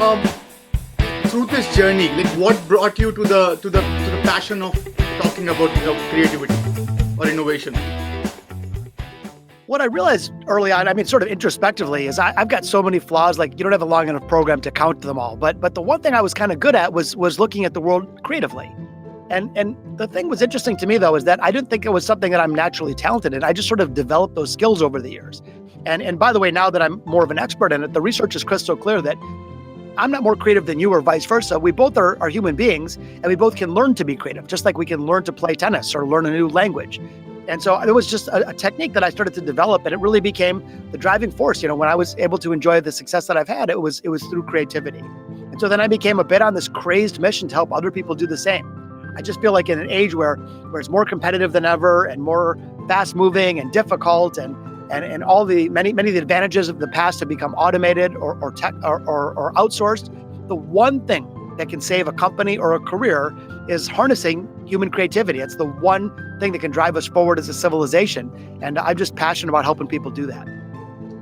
um, through this journey, like what brought you to the passion of talking about creativity or innovation? What I realized early on, I mean, sort of introspectively, is I've got so many flaws. Like you don't have a long enough program to count them all. But the one thing I was kind of good at was looking at the world creatively. And the thing was interesting to me though is that I didn't think it was something that I'm naturally talented in. I just sort of developed those skills over the years. And by the way, now that I'm more of an expert in it, the research is crystal clear that I'm not more creative than you or vice versa. We both are human beings and we both can learn to be creative, just like we can learn to play tennis or learn a new language. And so it was just a technique that I started to develop, and it really became the driving force. When I was able to enjoy the success that I've had, it was through creativity. And so then I became a bit on this crazed mission to help other people do the same. I just feel like in an age where it's more competitive than ever and more fast moving and difficult and all the many of the advantages of the past have become automated or outsourced. The one thing that can save a company or a career is harnessing human creativity. It's the one thing that can drive us forward as a civilization. And I'm just passionate about helping people do that.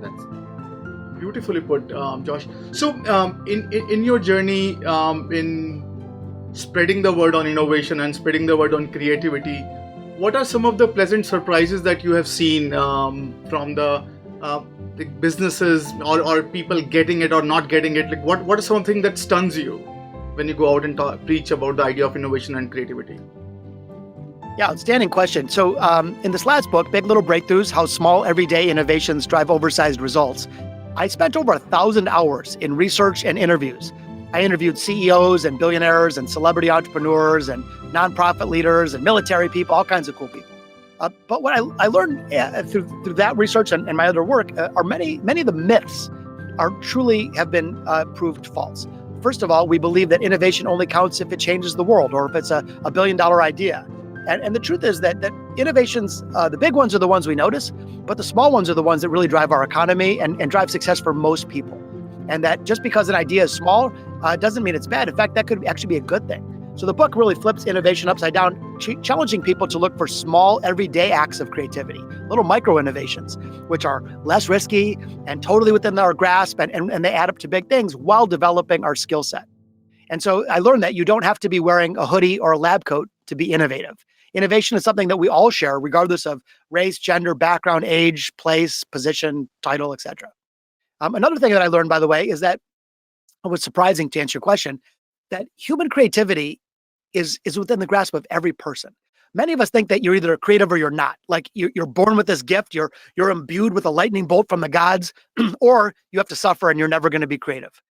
That's beautifully put, Josh. So in your journey in spreading the word on innovation and spreading the word on creativity, what are some of the pleasant surprises that you have seen from the businesses or people getting it or not getting it? Like what is something that stuns you when you go out and preach about the idea of innovation and creativity? Yeah, outstanding question. So in this last book, Big Little Breakthroughs, How Small Everyday Innovations Drive Oversized Results, I spent over 1,000 hours in research and interviews. I interviewed CEOs and billionaires and celebrity entrepreneurs and nonprofit leaders and military people, all kinds of cool people. But what I learned through that research and my other work are many of the myths are truly have been proved false. First of all, we believe that innovation only counts if it changes the world or if it's a $1 billion idea. And the truth is that innovations, the big ones are the ones we notice, but the small ones are the ones that really drive our economy and drive success for most people. And that just because an idea is small doesn't mean it's bad. In fact, that could actually be a good thing. So the book really flips innovation upside down, challenging people to look for small, everyday acts of creativity, little micro innovations, which are less risky and totally within our grasp, and they add up to big things while developing our skill set. And so I learned that you don't have to be wearing a hoodie or a lab coat to be innovative. Innovation is something that we all share, regardless of race, gender, background, age, place, position, title, etc. Another thing that I learned, by the way, is that it was surprising, to answer your question, that human creativity is within the grasp of every person. Many of us think that you're either creative or you're not. Like you're born with this gift, you're imbued with a lightning bolt from the gods, or you have to suffer and you're never going to be creative.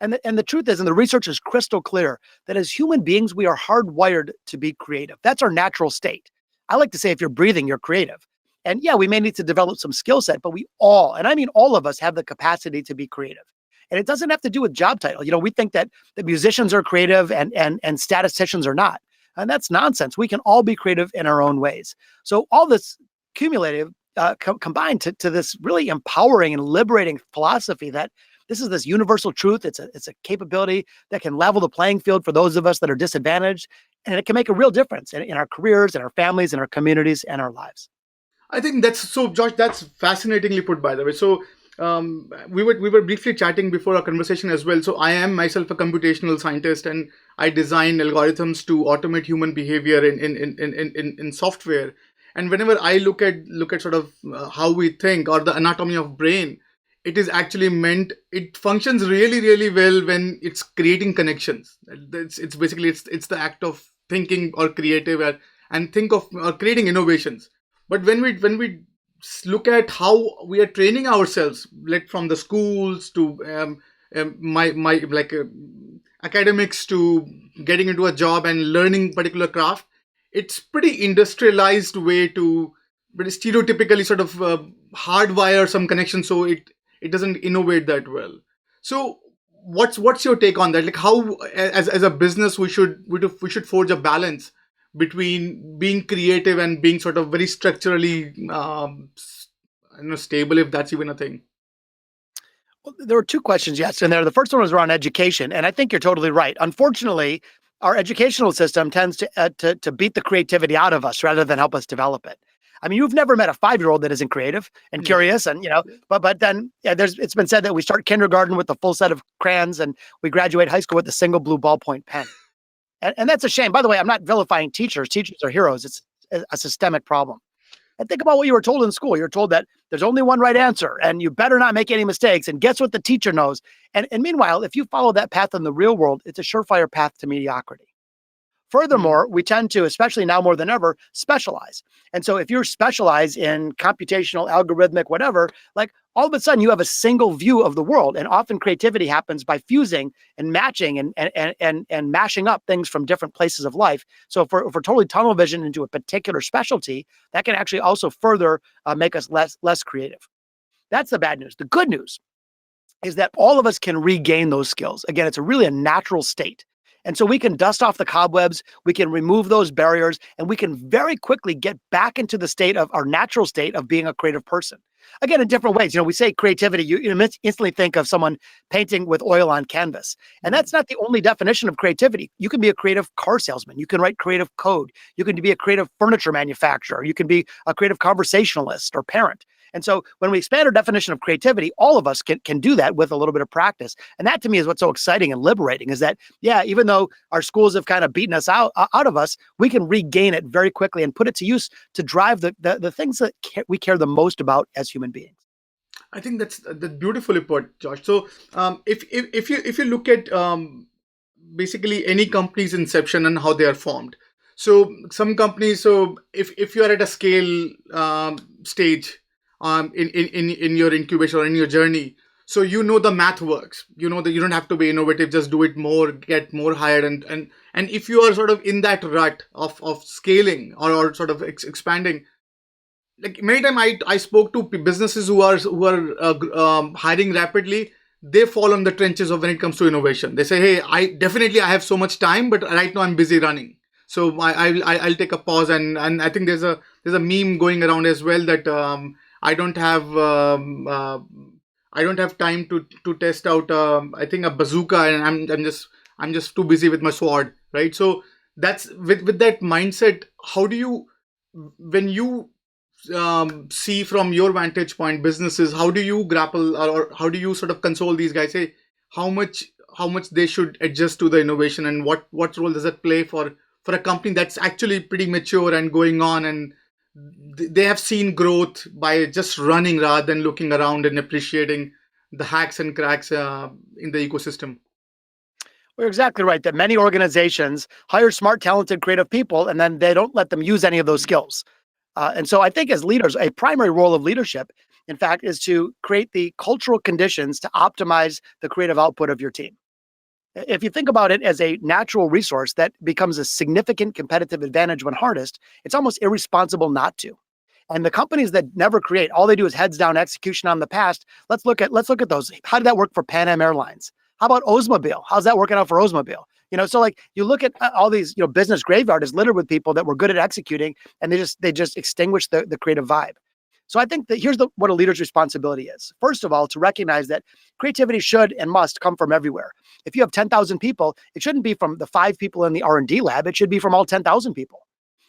And the truth is, and the research is crystal clear, that as human beings, we are hardwired to be creative. That's our natural state. I like to say if you're breathing, you're creative. And yeah, we may need to develop some skill set, but we all, and I mean all of us, have the capacity to be creative. And it doesn't have to do with job title. We think that the musicians are creative and statisticians are not. And that's nonsense. We can all be creative in our own ways. So all this cumulative combined to this really empowering and liberating philosophy that this is this universal truth. It's a capability that can level the playing field for those of us that are disadvantaged. And it can make a real difference in our careers, in our families, in our communities, and our lives. I think that's so, Josh. That's fascinatingly put, by the way. So we were briefly chatting before our conversation as well. So I am myself a computational scientist, and I design algorithms to automate human behavior in software. And whenever I look at sort of how we think or the anatomy of brain, it is actually it functions really, really well when it's creating connections. It's basically it's the act of thinking or creative and think of creating innovations. But when we look at how we are training ourselves, like from the schools to academics to getting into a job and learning particular craft, it's pretty industrialized way to, but stereotypically sort of hardwire some connection so it doesn't innovate that well. So what's your take on that? Like how as a business we should forge a balance between being creative and being sort of very structurally stable, if that's even a thing. Well, there were two questions, yes, in there. The first one was around education, and I think you're totally right. Unfortunately, our educational system tends to beat the creativity out of us rather than help us develop it. I mean, you've never met a 5-year-old that isn't creative and Yeah. curious, and but then it's been said that we start kindergarten with a full set of crayons, and we graduate high school with a single blue ballpoint pen, and that's a shame. By the way, I'm not vilifying teachers. Teachers are heroes. It's a systemic problem. And think about what you were told in school. You're told that there's only one right answer and you better not make any mistakes. And guess what the teacher knows? And meanwhile, if you follow that path in the real world, it's a surefire path to mediocrity. Mm. Furthermore, we tend to, especially now more than ever, specialize. And so if you're specialized in computational, algorithmic, whatever, like all of a sudden you have a single view of the world. And often creativity happens by fusing and matching and mashing up things from different places of life. So if we're totally tunnel vision into a particular specialty, that can actually also further make us less creative. That's the bad news. The good news is that all of us can regain those skills. Again, it's really a natural state. And so we can dust off the cobwebs, we can remove those barriers, and we can very quickly get back into the state of our natural state of being a creative person. Again, in different ways. We say creativity, you instantly think of someone painting with oil on canvas. And Mm. that's not the only definition of creativity. You can be a creative car salesman. You can write creative code. You can be a creative furniture manufacturer. You can be a creative conversationalist or parent. And so when we expand our definition of creativity, all of us can do that with a little bit of practice. And that to me is what's so exciting and liberating is that, yeah, even though our schools have kind of beaten us out of us, we can regain it very quickly and put it to use to drive the things that we care the most about as human beings. I think that's beautifully put, Josh. So, if you look at basically any company's inception and how they are formed, so some companies, so if you are at a scale stage in your incubation or in your journey, so the math works. You know that you don't have to be innovative, just do it more, get more hired, and if you are sort of in that rut of scaling or sort of expanding, like many times I spoke to businesses who are hiring rapidly. They fall on the trenches of when it comes to innovation. They say, hey, I have so much time, but right now I'm busy running, so I'll take a pause. And I think there's a meme going around as well that I don't have I don't have time to test out I think a bazooka, and I'm just too busy with my sword, right? So that's with that mindset. How do you, when you see from your vantage point businesses, how do you grapple, or how do you sort of console these guys, say how much they should adjust to the innovation, and what role does that play for a company that's actually pretty mature and going on, and they have seen growth by just running rather than looking around and appreciating the hacks and cracks in the ecosystem. We're exactly right that many organizations hire smart, talented, creative people, and then they don't let them use any of those skills. And so I think as leaders, a primary role of leadership, in fact, is to create the cultural conditions to optimize the creative output of your team. If you think about it as a natural resource that becomes a significant competitive advantage when harnessed, it's almost irresponsible not to. And the companies that never create, all they do is heads down execution on the past. Let's look at those. How did that work for Pan Am Airlines? How about Oldsmobile? How's that working out for Oldsmobile? So like you look at all these, business graveyard is littered with people that were good at executing, and they just extinguish the creative vibe. So I think that here's what a leader's responsibility is. First of all, to recognize that creativity should and must come from everywhere. If you have 10,000 people, it shouldn't be from the 5 people in the R&D lab. It should be from all 10,000 people.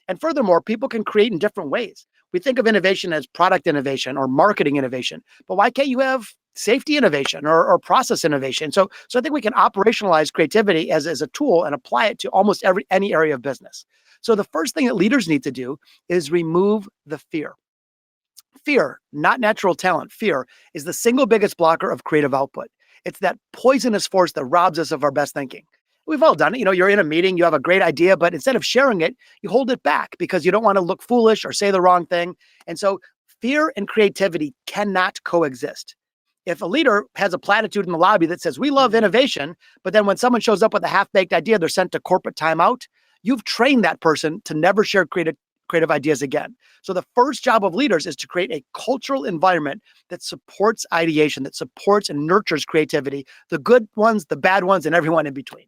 And furthermore, people can create in different ways. We think of innovation as product innovation or marketing innovation, but why can't you have safety innovation or process innovation? So I think we can operationalize creativity as a tool and apply it to almost any area of business. So the first thing that leaders need to do is remove the fear. Fear, not natural talent. Fear is the single biggest blocker of creative output. It's that poisonous force that robs us of our best thinking. We've all done it. You're in a meeting, you have a great idea, but instead of sharing it, you hold it back because you don't want to look foolish or say the wrong thing. And so fear and creativity cannot coexist. If a leader has a platitude in the lobby that says, we love innovation, but then when someone shows up with a half-baked idea, they're sent to corporate timeout, you've trained that person to never share creative ideas again. So the first job of leaders is to create a cultural environment that supports ideation, that supports and nurtures creativity, the good ones, the bad ones, and everyone in between.